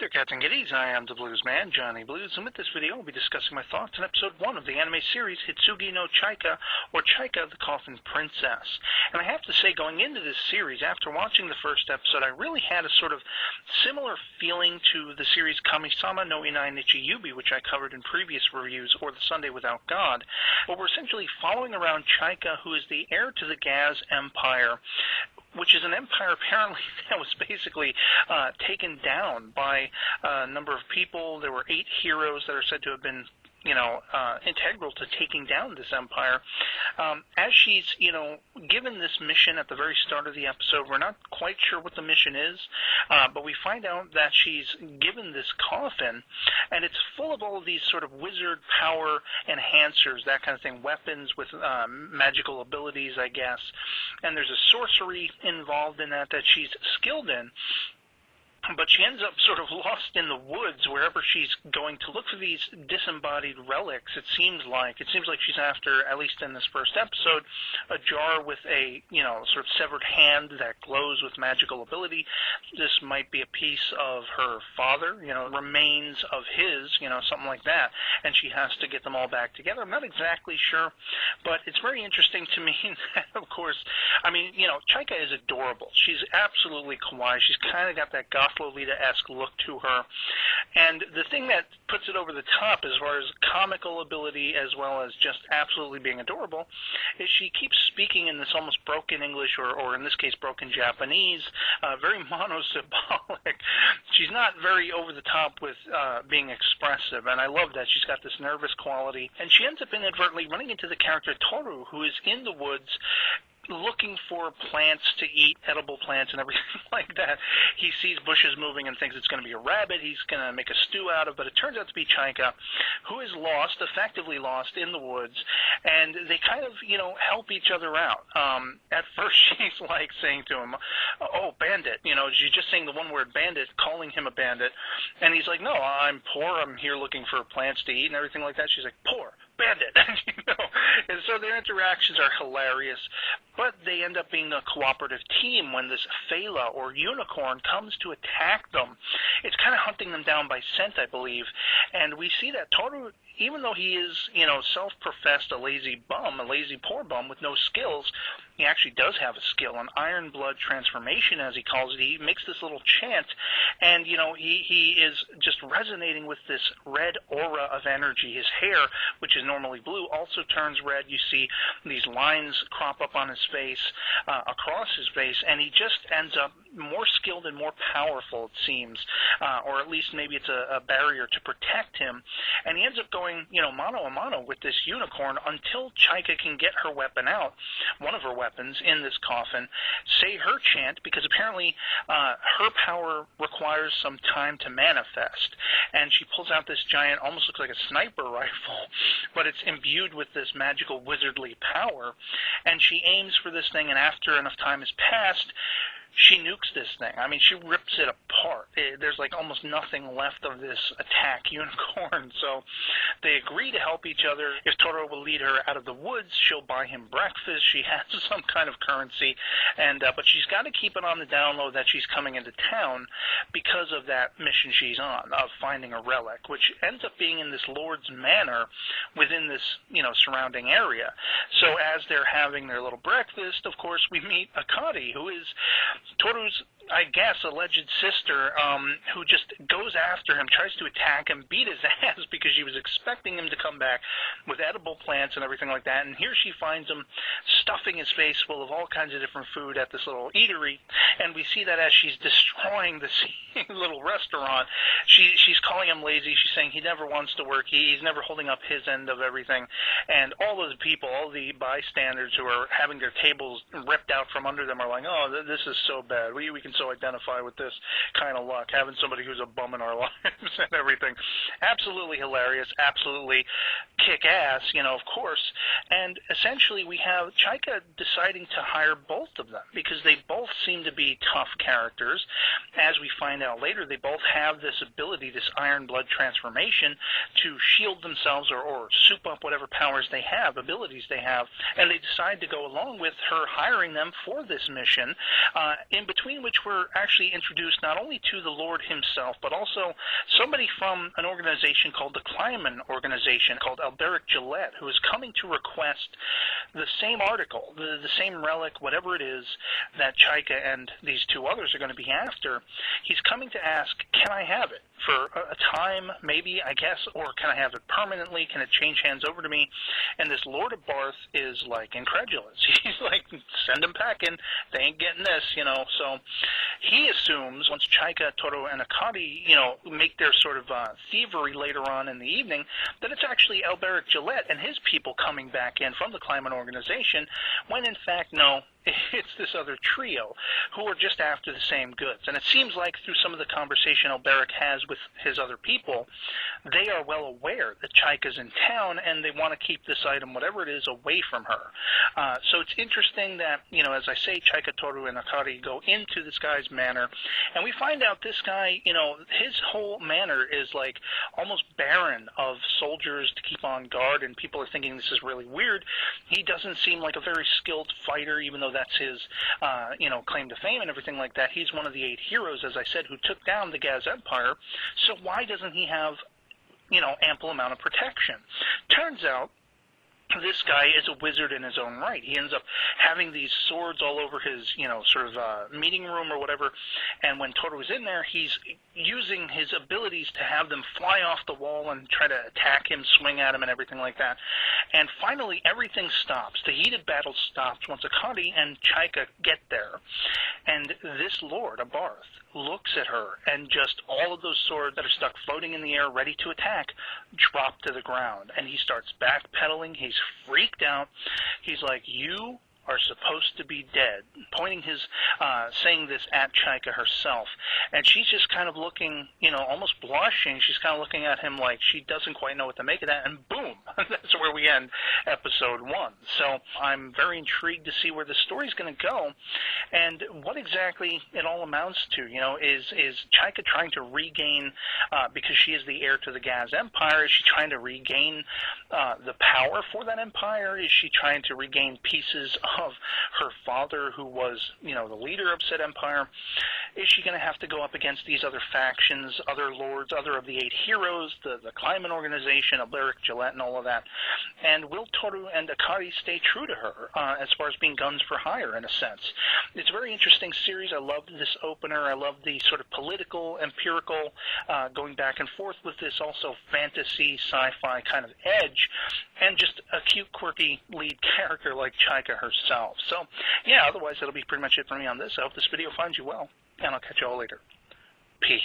there, cats and kitties. I am the Blues Man, Johnny Blues, and with this video I'll be discussing my thoughts on Episode 1 of the anime series Hitsugi no Chaika, or Chaika the Coffin Princess. And I have to say, going into this series, after watching the first episode, I really had a sort of similar feeling to the series Kami-sama no Inai Nichi Yubi, which I covered in previous reviews, or The Sunday Without God. But we're essentially following around Chaika, who is the heir to the Gaz Empire, which is an empire apparently that was basically taken down by a number of people. There were 8 heroes that are said to have been, integral to taking down this empire. As she's, given this mission at the very start of the episode, we're not quite sure what the mission is, but we find out that she's given this coffin, and it's full of all of these sort of wizard power enhancers, that kind of thing, weapons with magical abilities, I guess. And there's a sorcery involved in that she's skilled in. But she ends up sort of lost in the woods wherever she's going to look for these disembodied relics. It seems like she's after, at least in this first episode, a jar with a, sort of severed hand that glows with magical ability. This might be a piece of her father, remains of his, something like that. And she has to get them all back together. I'm not exactly sure, but it's very interesting to me that, of course, Chaika is adorable. She's absolutely kawaii. She's kind of got that goth Lolita-esque look to her. And the thing that puts it over the top as far as comical ability as well as just absolutely being adorable is she keeps speaking in this almost broken English, or in this case broken Japanese, very monosyllabic. She's not very over the top with being expressive, and I love that. She's got this nervous quality. And she ends up inadvertently running into the character Toru, who is in the woods looking for plants to eat, edible plants and everything like that. He sees bushes moving and thinks it's going to be a rabbit he's going to make a stew out of, but it turns out to be Chaika, who is lost, effectively lost in the woods, and they kind of, help each other out. At first she's like saying to him, oh, bandit, she's just saying the one word bandit, calling him a bandit, and he's like, no, I'm poor, I'm here looking for plants to eat and everything like that. She's like, poor, bandit, and so their interactions are hilarious, but they end up being a cooperative team when this Phala, or unicorn, comes to attack them. It's kind of hunting them down by scent, I believe, and we see that Toru, even though he is, self-professed a lazy poor bum with no skills, he actually does have a skill, an iron blood transformation, as he calls it. He makes this little chant, and, he is just resonating with this red aura of energy. His hair, which is normally blue, also turns red. You see these lines crop up on his face, across his face, and he just ends up more skilled and more powerful, it seems, or at least maybe it's a barrier to protect him. And he ends up going, mano a mano with this unicorn until Chaika can get her weapon out, one of her weapons in this coffin, say her chant, because apparently her power requires some time to manifest. And she pulls out this giant, almost looks like a sniper rifle, but it's imbued with this magical wizardly power. And she aims for this thing, and after enough time has passed, she nukes this thing. She rips it apart. There's like almost nothing left of this attack unicorn. So they agree to help each other. If Toru will lead her out of the woods, she'll buy him breakfast. She has some kind of currency, and but she's got to keep it on the down low that she's coming into town because of that mission she's on of finding a relic, which ends up being in this Lord's Manor within this surrounding area. So as they're having their little breakfast, of course, we meet Akari, who is Toru's, I guess, alleged sister, who just goes after him, tries to attack him, beat his ass because she was expecting him to come back with edible plants and everything like that. And here she finds him stuffing his face full of all kinds of different food at this little eatery. And we see that as she's destroying this little restaurant, she's calling him lazy. She's saying he never wants to work. He's never holding up his end of everything. And all of the people, all the bystanders who are having their tables ripped out from under them are like, oh, this is so bad. We can so identify with this kind of luck, having somebody who's a bum in our lives and everything. Absolutely hilarious, absolutely kick-ass, of course. And essentially we have Chaika deciding to hire both of them because they both seem to be tough characters. As we find out later, they both have this ability, this iron blood transformation, to shield themselves or soup up whatever powers they have, abilities they have, and they decide to go along with her hiring them for this mission, in between which we're actually introduced not only to the Lord himself, but also somebody from an organization called the Kleiman Organization, called Alberic Gillette, who is coming to request the same article, the same relic, whatever it is, that Chaika and these two others are going to be after. He's coming to ask, can I have it for a time, maybe, I guess, or can I have it permanently? Can it change hands over to me? And this Lord of Barth is, like, incredulous. He's like, send them packing. They ain't getting this, you know. So he assumes, once Chaika, Toro, and Akari, you know, make their sort of thievery later on in the evening, that it's actually Alberic Gillette and his people coming back in from the Kleiman Organization, when in fact, no, it's this other trio who are just after the same goods. And it seems like through some of the conversation Alberic has with his other people, they are well aware that Chaika's in town and they want to keep this item, whatever it is, away from her. So it's interesting that, you know, as I say, Chaika, Toru, and Akari go into this guy's manor, and we find out this guy, you know, his whole manor is like almost barren of soldiers to keep on guard, and people are thinking this is really weird. He doesn't seem like a very skilled fighter, even though that's his, you know, claim to fame and everything like that. He's one of the 8 heroes, as I said, who took down the Gaz Empire. So why doesn't he have, you know, ample amount of protection? Turns out this guy is a wizard in his own right. He ends up having these swords all over his, you know, sort of meeting room or whatever, and when Toru's in there, he's using his abilities to have them fly off the wall and try to attack him, swing at him, and everything like that. And finally, everything stops. The heated battle stops once Akari and Chaika get there. And this Lord, Abarth, looks at her, and just all of those swords that are stuck floating in the air, ready to attack, drop to the ground. And he starts backpedaling. He's freaked out. He's like, you are supposed to be dead, pointing his, saying this at Chaika herself. And she's just kind of looking, you know, almost blushing. She's kind of looking at him like she doesn't quite know what to make of that, and boom, that's where we end episode 1. So I'm very intrigued to see where the story's going to go, and what exactly it all amounts to. You know, is Chaika trying to regain, because she is the heir to the Gaz Empire, is she trying to regain the power for that empire? Is she trying to regain pieces of her father, who was, you know, the leader of said empire? Is she going to have to go up against these other factions, other lords, other of the 8 heroes, the Kleiman Organization, Alberic Gillette, and all of that? And will Toru and Akari stay true to her as far as being guns for hire, in a sense? It's a very interesting series. I loved this opener. I love the sort of political, empirical, going back and forth with this also fantasy, sci-fi kind of edge, and just a cute, quirky lead character like Chaika herself. So, yeah, otherwise that'll be pretty much it for me on this. I hope this video finds you well, and I'll catch you all later. Peace.